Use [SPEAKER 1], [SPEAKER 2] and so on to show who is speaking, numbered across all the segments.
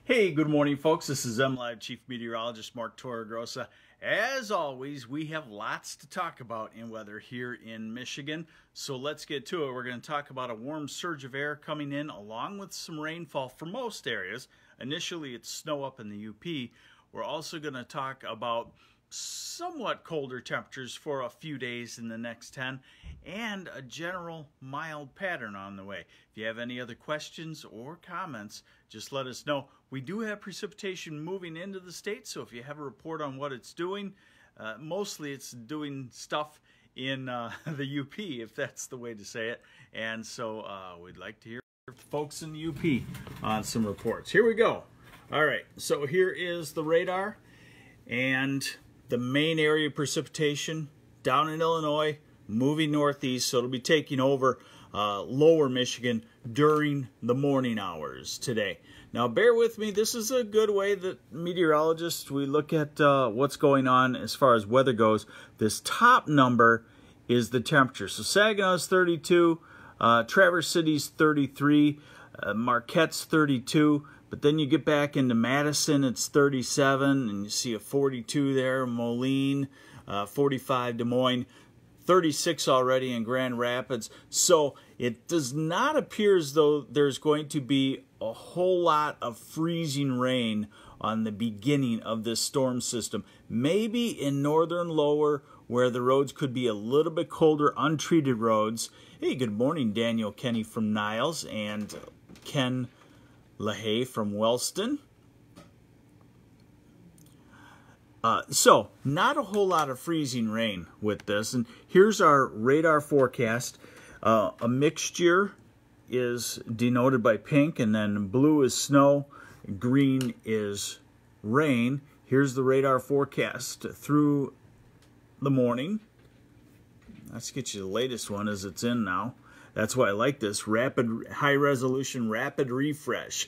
[SPEAKER 1] Hey, good morning, folks. This is MLive Chief Meteorologist Mark Torregrossa. As always, we have lots to talk about in weather here in Michigan, so let's get to it. We're going to talk about a warm surge of air coming in along with some rainfall for most areas. Initially, it's snow up in the UP. We're also going to talk about somewhat colder temperatures for a few days in the next 10 and a general mild pattern on the way. If you have any other questions or comments, just let us know. We do have precipitation moving into the state, so if you have a report on what it's doing, mostly it's doing stuff in the UP, if that's the way to say it. And so we'd like to hear from folks in the UP on some reports. Here we go. All right, so here is the radar and the main area of precipitation down in Illinois, moving northeast, so it'll be taking over lower Michigan during the morning hours today. Now bear with me, this is a good way that meteorologists, we look at what's going on as far as weather goes. This top number is the temperature. So Saginaw's 32, Traverse City's 33, Marquette's 32, but then you get back into Madison, it's 37, and you see a 42 there, Moline, 45 Des Moines, 36 already in Grand Rapids. So it does not appear as though there's going to be a whole lot of freezing rain on the beginning of this storm system. Maybe in northern lower where the roads could be a little bit colder, untreated roads. Hey, good morning, Daniel Kenny from Niles and Ken LaHaye from Wellston. So, not a whole lot of freezing rain with this. And here's our radar forecast. A mixture is denoted by pink, and then blue is snow, green is rain. Here's the radar forecast through the morning. Let's get you the latest one as it's in now. That's why I like this rapid, high resolution, rapid refresh.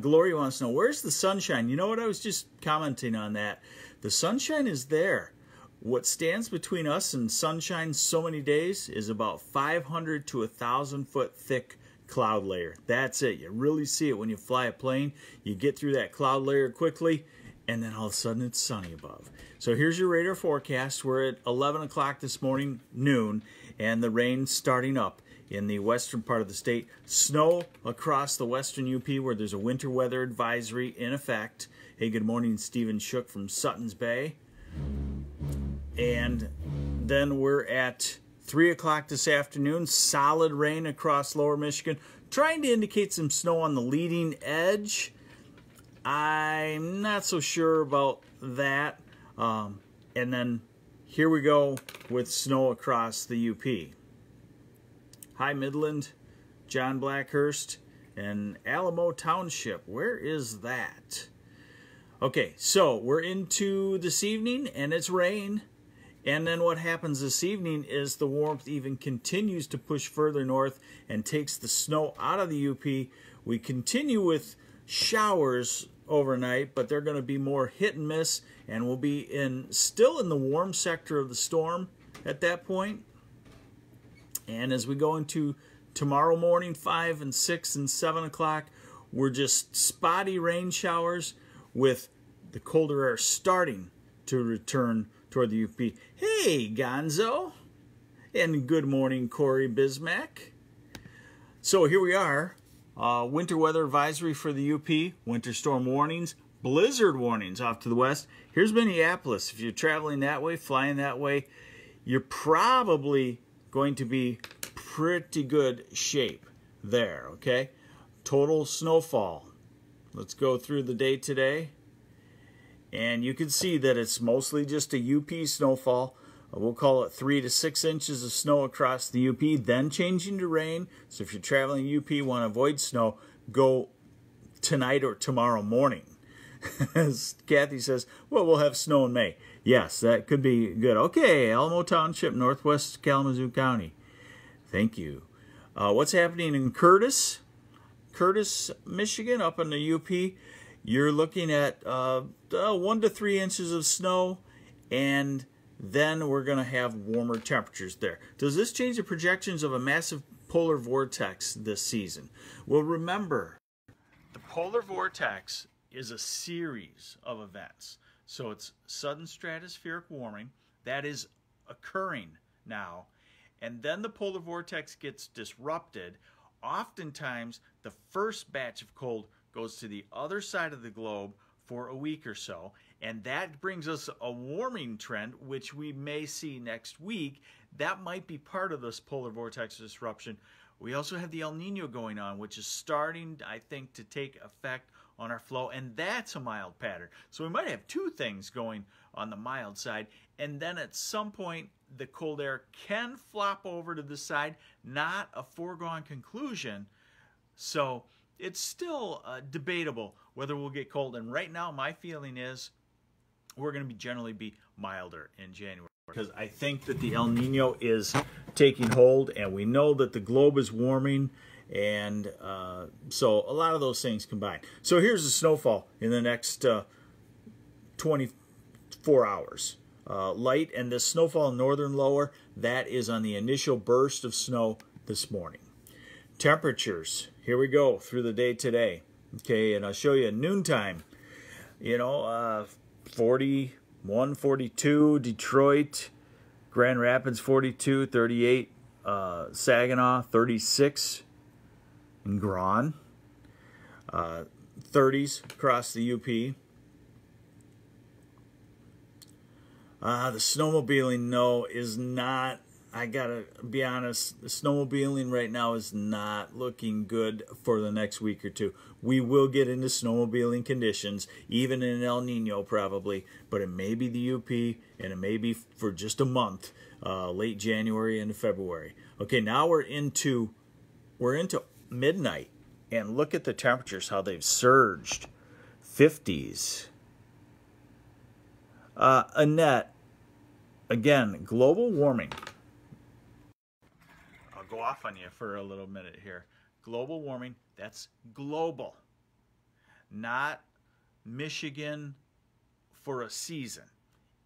[SPEAKER 1] Gloria wants to know, where's the sunshine? You know what, I was just commenting on that. The sunshine is there. What stands between us and sunshine so many days is about 500 to 1,000 foot thick cloud layer. That's it. You really see it when you fly a plane. You get through that cloud layer quickly, and then all of a sudden it's sunny above. So here's your radar forecast. We're at 11 o'clock this morning, noon, and the rain's starting up in the western part of the state. Snow across the western UP where there's a winter weather advisory in effect. Hey, good morning, Stephen Shook from Sutton's Bay. And then we're at 3 o'clock this afternoon. Solid rain across lower Michigan, trying to indicate some snow on the leading edge. I'm not so sure about that. And then here we go with snow across the UP. High Midland, John Blackhurst, and Alamo Township. Where is that? Okay, so we're into this evening, and it's rain. And then what happens this evening is the warmth even continues to push further north and takes the snow out of the UP. We continue with showers overnight, but they're going to be more hit and miss, and we'll be still in the warm sector of the storm at that point. And as we go into tomorrow morning, 5 and 6 and 7 o'clock, we're just spotty rain showers with the colder air starting to return toward the UP. Hey, Gonzo! And good morning, Corey Bismack. So here we are. Winter weather advisory for the UP. Winter storm warnings. Blizzard warnings off to the west. Here's Minneapolis. If you're traveling that way, flying that way, you're probably going to be pretty good shape there, okay? Total snowfall. Let's go through the day today. And you can see that it's mostly just a UP snowfall. We'll call it 3 to 6 inches of snow across the UP, then changing to rain. So if you're traveling UP, want to avoid snow, go tonight or tomorrow morning. As Kathy says, well, we'll have snow in May. Yes, that could be good. Okay, Alamo Township, Northwest Kalamazoo County. Thank you. What's happening in Curtis, Michigan, up in the UP? You're looking at 1 to 3 inches of snow, and then we're going to have warmer temperatures there. Does this change the projections of a massive polar vortex this season? Well, remember, the polar vortex is a series of events. So it's sudden stratospheric warming that is occurring now, and then the polar vortex gets disrupted. Oftentimes, the first batch of cold goes to the other side of the globe for a week or so, and that brings us a warming trend, which we may see next week. That might be part of this polar vortex disruption. We also have the El Nino going on, which is starting, I think, to take effect on our flow, and that's a mild pattern. So we might have two things going on the mild side, and then at some point the cold air can flop over to the side, not a foregone conclusion. So it's still debatable whether we'll get cold, and right now my feeling is we're going to generally be milder in January, because I think that the El Nino is taking hold, and we know that the globe is warming, and so a lot of those things combined. So here's the snowfall in the next 24 hours. Light, and this snowfall in northern lower, that is on the initial burst of snow this morning. Temperatures, here we go through the day today. Okay, and I'll show you at noontime. 41, 42, Detroit, Grand Rapids 42, 38, Saginaw 36, and Grand, 30s across the UP. The snowmobiling, no, is not, I gotta be honest, the snowmobiling right now is not looking good for the next week or two. We will get into snowmobiling conditions, even in El Nino probably, but it may be the UP, and it may be for just a month, late January into February. Okay, now we're into midnight, and look at the temperatures, how they've surged. 50s. Annette, again, global warming. I'll go off on you for a little minute here. Global warming, that's global, not Michigan for a season.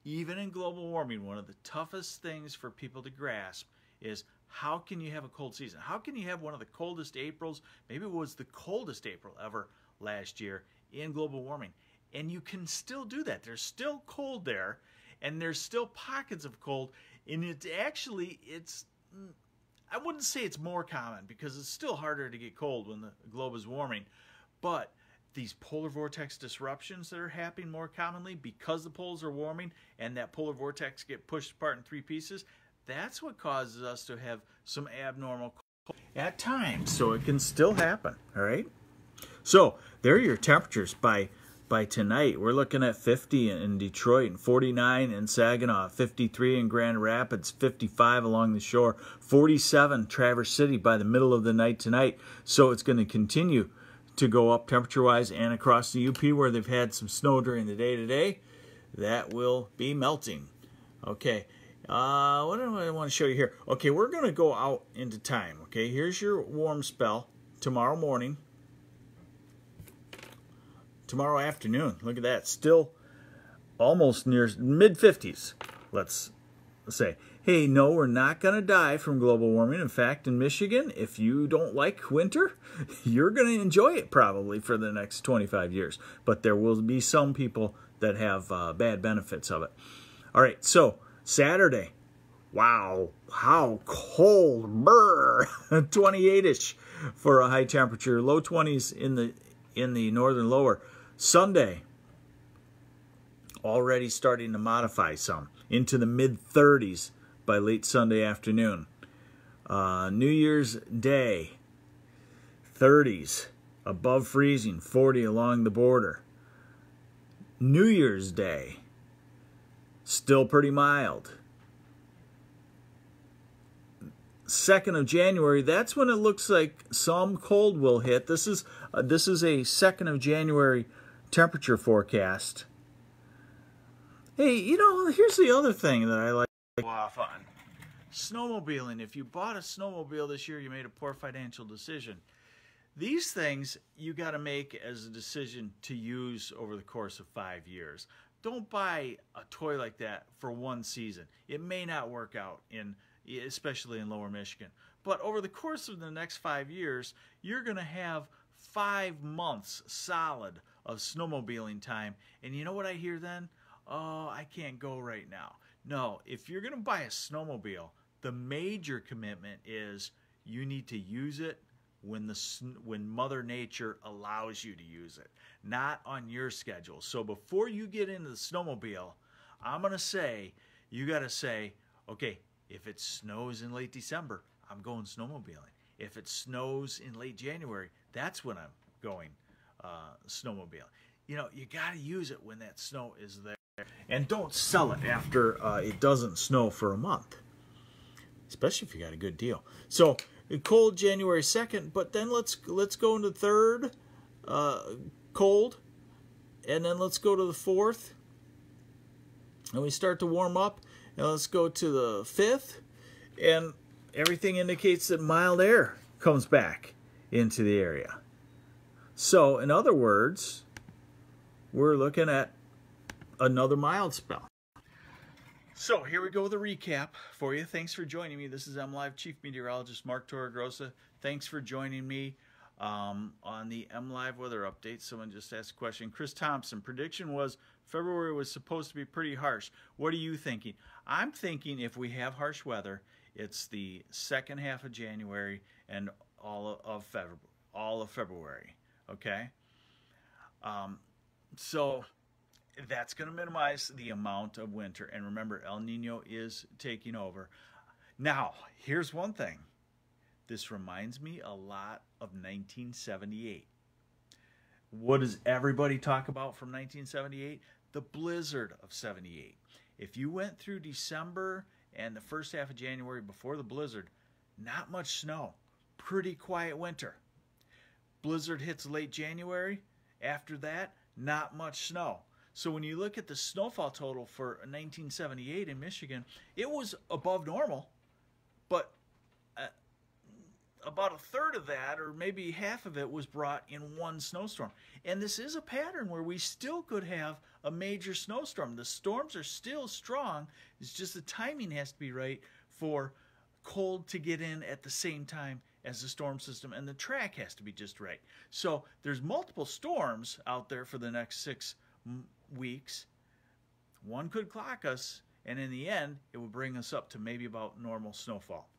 [SPEAKER 1] Even in global warming, one of the toughest things for people to grasp is, how can you have a cold season? How can you have one of the coldest Aprils? Maybe it was the coldest April ever last year in global warming. And you can still do that. There's still cold there, and there's still pockets of cold. And it's I wouldn't say it's more common, because it's still harder to get cold when the globe is warming. But these polar vortex disruptions that are happening more commonly because the poles are warming and that polar vortex get pushed apart in three pieces, that's what causes us to have some abnormal cold at times. So it can still happen, all right? So there are your temperatures by tonight. We're looking at 50 in Detroit, and 49 in Saginaw, 53 in Grand Rapids, 55 along the shore, 47 Traverse City by the middle of the night tonight. So it's going to continue to go up temperature-wise, and across the UP where they've had some snow during the day today, that will be melting. Okay, what do I want to show you here? Okay, we're going to go out into time. Okay, here's your warm spell tomorrow morning. Tomorrow afternoon, look at that, still almost near mid-50s, let's say. Hey, no, we're not going to die from global warming. In fact, in Michigan, if you don't like winter, you're going to enjoy it probably for the next 25 years. But there will be some people that have bad benefits of it. All right, so Saturday, wow, how cold, brr, 28-ish for a high temperature, low 20s in the northern lower. Sunday, already starting to modify some into the mid-30s by late Sunday afternoon. New Year's Day, 30s, above freezing, 40 along the border. New Year's Day, still pretty mild. 2nd of January, that's when it looks like some cold will hit. This is a 2nd of January temperature forecast. Hey, here's the other thing that I like to go off on. Snowmobiling. If you bought a snowmobile this year, you made a poor financial decision. These things you got to make as a decision to use over the course of 5 years. Don't buy a toy like that for one season. It may not work out, especially in Lower Michigan. But over the course of the next 5 years, you're going to have 5 months solid of snowmobiling time. And you know what I hear then? Oh, I can't go right now. No, if you're going to buy a snowmobile, the major commitment is you need to use it when Mother Nature allows you to use it, not on your schedule. So before you get into the snowmobile, I'm going to say, you got to say, okay, if it snows in late December, I'm going snowmobiling. If it snows in late January, that's when I'm going snowmobiling. You know, you got to use it when that snow is there. And don't sell it after it doesn't snow for a month, especially if you got a good deal. So cold January 2nd, but then let's go into 3rd, cold, and then let's go to the 4th, and we start to warm up, and let's go to the 5th, and everything indicates that mild air comes back into the area. So in other words, we're looking at another mild spell. So here we go with a recap for you. Thanks for joining me. This is MLive Chief Meteorologist Mark Torregrossa. Thanks for joining me on the MLive weather update. Someone just asked a question. Chris Thompson, prediction was February was supposed to be pretty harsh. What are you thinking? I'm thinking if we have harsh weather, it's the second half of January and all of February. Okay? So that's going to minimize the amount of winter. And remember, El Nino is taking over. Now, here's one thing. This reminds me a lot of 1978. What does everybody talk about from 1978? The blizzard of 78. If you went through December and the first half of January before the blizzard, not much snow. Pretty quiet winter. Blizzard hits late January. After that, not much snow. So when you look at the snowfall total for 1978 in Michigan, it was above normal, but about a third of that, or maybe half of it, was brought in one snowstorm. And this is a pattern where we still could have a major snowstorm. The storms are still strong. It's just the timing has to be right for cold to get in at the same time as the storm system, and the track has to be just right. So there's multiple storms out there for the next 6 weeks. One could clock us, and in the end, it will bring us up to maybe about normal snowfall.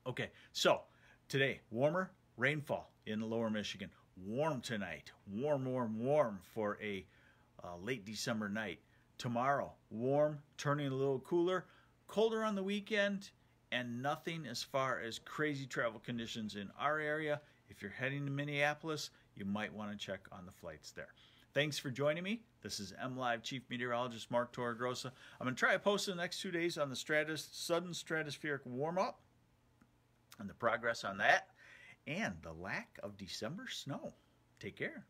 [SPEAKER 1] Okay, so today, warmer rainfall in the lower Michigan. Warm tonight. Warm, warm, warm for a late December night. Tomorrow, warm, turning a little cooler. Colder on the weekend, and nothing as far as crazy travel conditions in our area. If you're heading to Minneapolis, you might want to check on the flights there. Thanks for joining me. This is MLive Chief Meteorologist Mark Torregrossa. I'm going to try to post in the next 2 days on the sudden stratospheric warm-up and the progress on that and the lack of December snow. Take care.